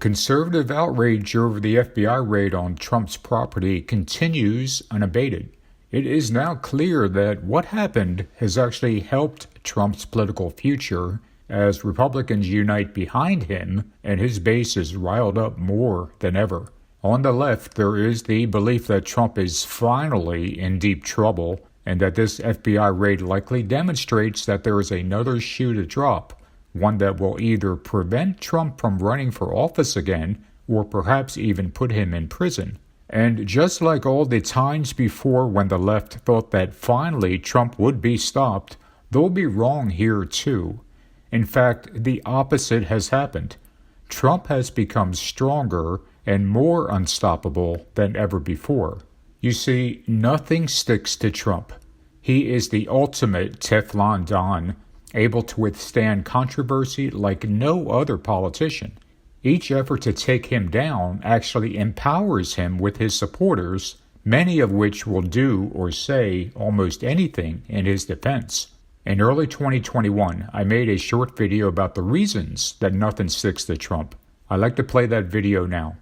Conservative outrage over the FBI raid on Trump's property continues unabated. It is now clear that what happened has actually helped Trump's political future as Republicans unite behind him and his base is riled up more than ever. On the left, there is the belief that Trump is finally in deep trouble and that this FBI raid likely demonstrates that there is another shoe to drop, one that will either prevent Trump from running for office again or perhaps even put him in prison. And just like all the times before when the left thought that finally Trump would be stopped, they'll be wrong here too. In fact, the opposite has happened. Trump has become stronger and more unstoppable than ever before. You see, nothing sticks to Trump. He is the ultimate Teflon Don, able to withstand controversy like no other politician. Each effort to take him down actually empowers him with his supporters, many of which will do or say almost anything in his defense. In early 2021, I made a short video about the reasons that nothing sticks to Trump. I'd like to play that video now.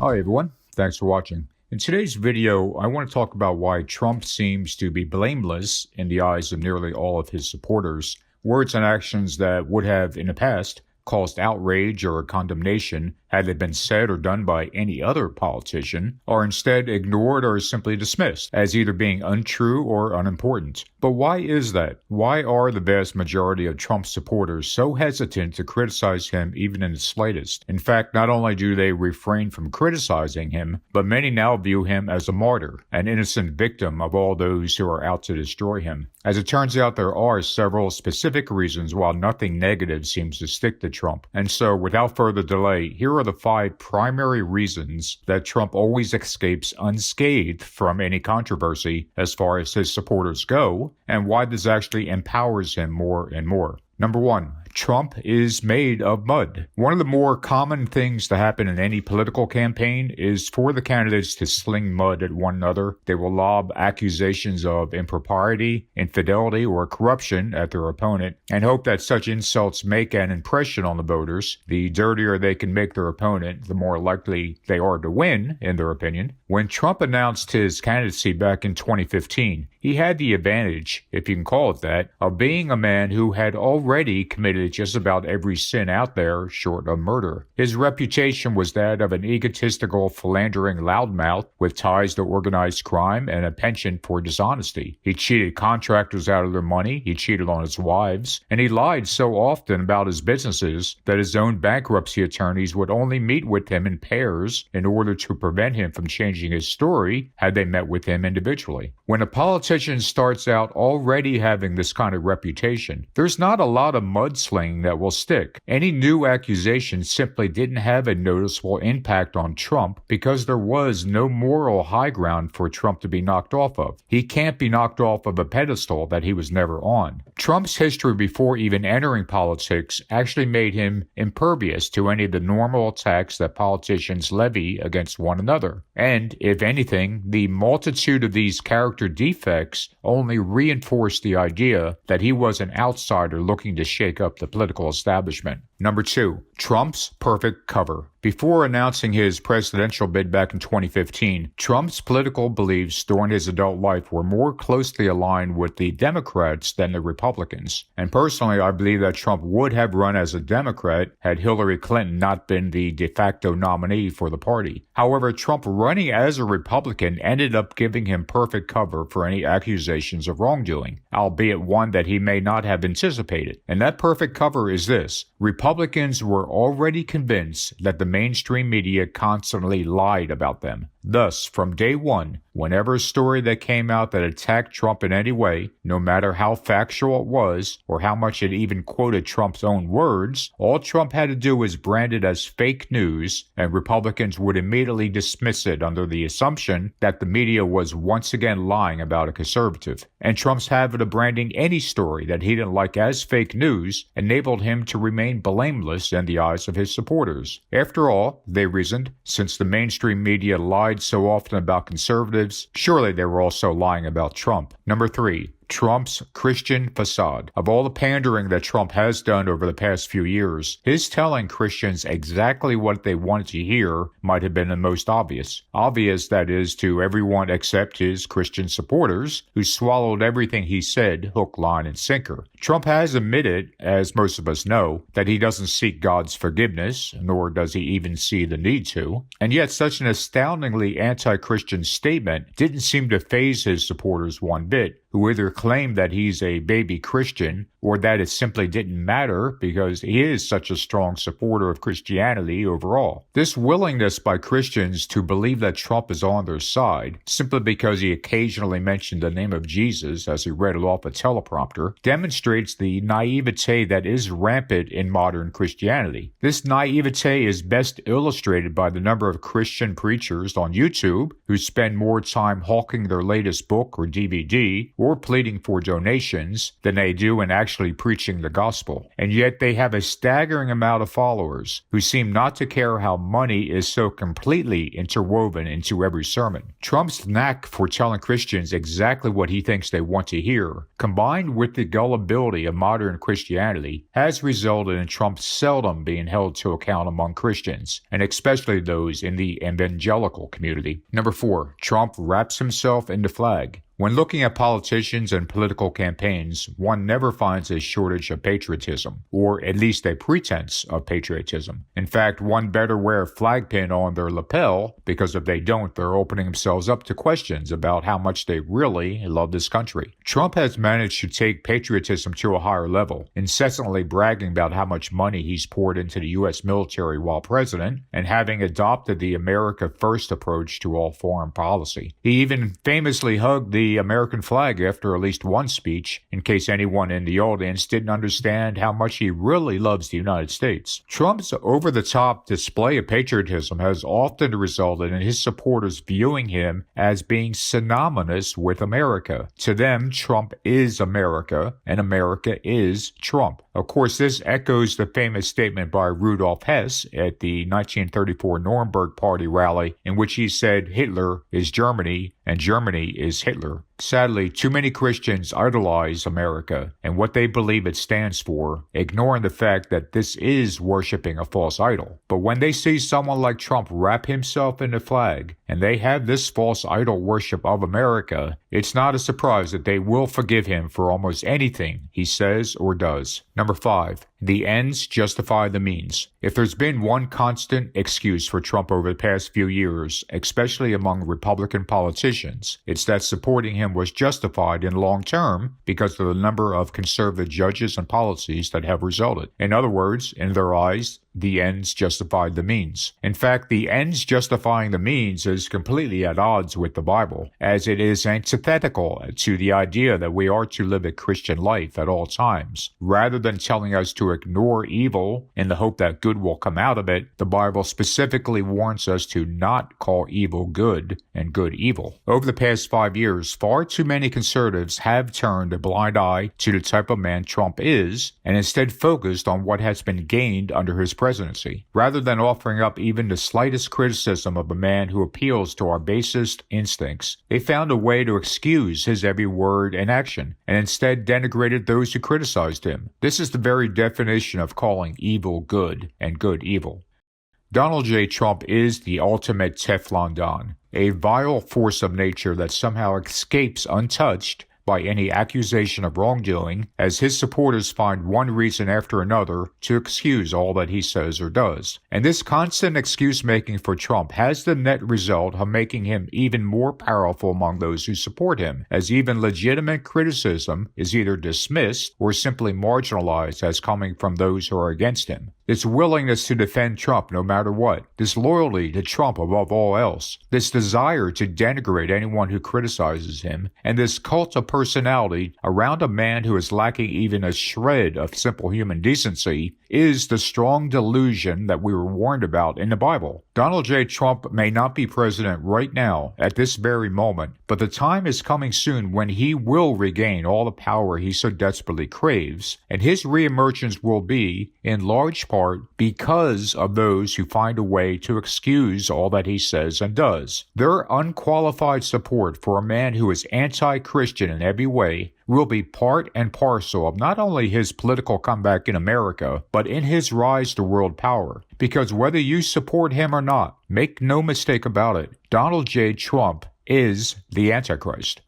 Hi everyone, thanks for watching. In today's video, I want to talk about why Trump seems to be blameless in the eyes of nearly all of his supporters. Words and actions that would have, in the past, caused outrage or condemnation had they been said or done by any other politician, are instead ignored or simply dismissed as either being untrue or unimportant. But why is that? Why are the vast majority of Trump's supporters so hesitant to criticize him even in the slightest? In fact, not only do they refrain from criticizing him, but many now view him as a martyr, an innocent victim of all those who are out to destroy him. As it turns out, there are several specific reasons why nothing negative seems to stick to Trump. And so, without further delay, here are the 5 primary reasons that Trump always escapes unscathed from any controversy as far as his supporters go, and why this actually empowers him more and more. Number 1. Trump is made of mud. One of the more common things to happen in any political campaign is for the candidates to sling mud at one another. They will lob accusations of impropriety, infidelity, or corruption at their opponent and hope that such insults make an impression on the voters. The dirtier they can make their opponent, the more likely they are to win, in their opinion. When Trump announced his candidacy back in 2015, he had the advantage, if you can call it that, of being a man who had already committed just about every sin out there short of murder. His reputation was that of an egotistical, philandering loudmouth with ties to organized crime and a penchant for dishonesty. He cheated contractors out of their money, he cheated on his wives, and he lied so often about his businesses that his own bankruptcy attorneys would only meet with him in pairs in order to prevent him from changing his story had they met with him individually. When a politician starts out already having this kind of reputation, there's not a lot of mudslinging that will stick. Any new accusation simply didn't have a noticeable impact on Trump because there was no moral high ground for Trump to be knocked off of. He can't be knocked off of a pedestal that he was never on. Trump's history before even entering politics actually made him impervious to any of the normal attacks that politicians levy against one another. And, if anything, the multitude of these character defects only reinforced the idea that he was an outsider looking to shake up the political establishment. Number 2, Trump's perfect cover. Before announcing his presidential bid back in 2015, Trump's political beliefs during his adult life were more closely aligned with the Democrats than the Republicans. And personally, I believe that Trump would have run as a Democrat had Hillary Clinton not been the de facto nominee for the party. However, Trump running as a Republican ended up giving him perfect cover for any accusations of wrongdoing, albeit one that he may not have anticipated. And that perfect cover is this: Republicans were already convinced that the mainstream media constantly lied about them. Thus, from day one, Whenever a story that came out that attacked Trump in any way, no matter how factual it was or how much it even quoted Trump's own words, all Trump had to do was brand it as fake news, and Republicans would immediately dismiss it under the assumption that the media was once again lying about a conservative. And Trump's habit of branding any story that he didn't like as fake news enabled him to remain blameless in the eyes of his supporters. After all, they reasoned, since the mainstream media lied so often about conservatives, surely they were also lying about Trump. Number 3. Trump's Christian facade. Of all the pandering that Trump has done over the past few years, his telling Christians exactly what they wanted to hear might have been the most obvious. Obvious, that is, to everyone except his Christian supporters, who swallowed everything he said hook, line, and sinker. Trump has admitted, as most of us know, that he doesn't seek God's forgiveness, nor does he even see the need to. And yet such an astoundingly anti-Christian statement didn't seem to faze his supporters one bit, who either claimed that he's a baby Christian or that it simply didn't matter because he is such a strong supporter of Christianity overall. This willingness by Christians to believe that Trump is on their side, simply because he occasionally mentioned the name of Jesus as he read it off a teleprompter, demonstrates the naivete that is rampant in modern Christianity. This naivete is best illustrated by the number of Christian preachers on YouTube who spend more time hawking their latest book or DVD or pleading for donations than they do in actually preaching the gospel. And yet they have a staggering amount of followers who seem not to care how money is so completely interwoven into every sermon. Trump's knack for telling Christians exactly what he thinks they want to hear, combined with the gullibility of modern Christianity, has resulted in Trump seldom being held to account among Christians, and especially those in the evangelical community. Number 4. Trump wraps himself in the flag. When looking at politicians and political campaigns, one never finds a shortage of patriotism, or at least a pretense of patriotism. In fact, one better wear a flag pin on their lapel, because if they don't, they're opening themselves up to questions about how much they really love this country. Trump has managed to take patriotism to a higher level, incessantly bragging about how much money he's poured into the U.S. military while president, and having adopted the America First approach to all foreign policy. He even famously hugged the American flag after at least one speech, in case anyone in the audience didn't understand how much he really loves the United States. Trump's over-the-top display of patriotism has often resulted in his supporters viewing him as being synonymous with America. To them, Trump is America, and America is Trump. Of course, this echoes the famous statement by Rudolf Hess at the 1934 Nuremberg Party rally, in which he said Hitler is Germany and Germany is Hitler. Sadly, too many Christians idolize America and what they believe it stands for, ignoring the fact that this is worshiping a false idol. But when they see someone like Trump wrap himself in the flag, and they have this false idol worship of America, it's not a surprise that they will forgive him for almost anything he says or does. Number 5. The ends justify the means. If there's been one constant excuse for Trump over the past few years, especially among Republican politicians, it's that supporting him was justified in the long term because of the number of conservative judges and policies that have resulted. In other words, in their eyes, the ends justified the means. In fact, the ends justifying the means is completely at odds with the Bible, as it is antithetical to the idea that we are to live a Christian life at all times. Rather than telling us to ignore evil in the hope that good will come out of it, the Bible specifically warns us to not call evil good and good evil. Over the past 5 years, far too many conservatives have turned a blind eye to the type of man Trump is, and instead focused on what has been gained under his presidency. Rather than offering up even the slightest criticism of a man who appeals to our basest instincts, they found a way to excuse his every word and action, and instead denigrated those who criticized him. This is the very definition of calling evil good and good evil. Donald J. Trump is the ultimate Teflon Don, a vile force of nature that somehow escapes untouched by any accusation of wrongdoing, as his supporters find one reason after another to excuse all that he says or does. And this constant excuse-making for Trump has the net result of making him even more powerful among those who support him, as even legitimate criticism is either dismissed or simply marginalized as coming from those who are against him. this willingness to defend Trump no matter what, this loyalty to Trump above all else, this desire to denigrate anyone who criticizes him, and this cult of personality around a man who is lacking even a shred of simple human decency is the strong delusion that we were warned about in the Bible. Donald J. Trump may not be president right now, at this very moment, but the time is coming soon when he will regain all the power he so desperately craves, and his reemergence will be, in large part, because of those who find a way to excuse all that he says and does. Their unqualified support for a man who is anti-Christian in every way will be part and parcel of not only his political comeback in America, but in his rise to world power. Because whether you support him or not, make no mistake about it, Donald J. Trump is the Antichrist.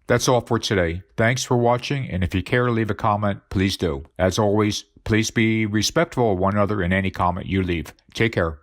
That's all for today. Thanks for watching, and if you care to leave a comment, please do. As always, please be respectful of one another in any comment you leave. Take care.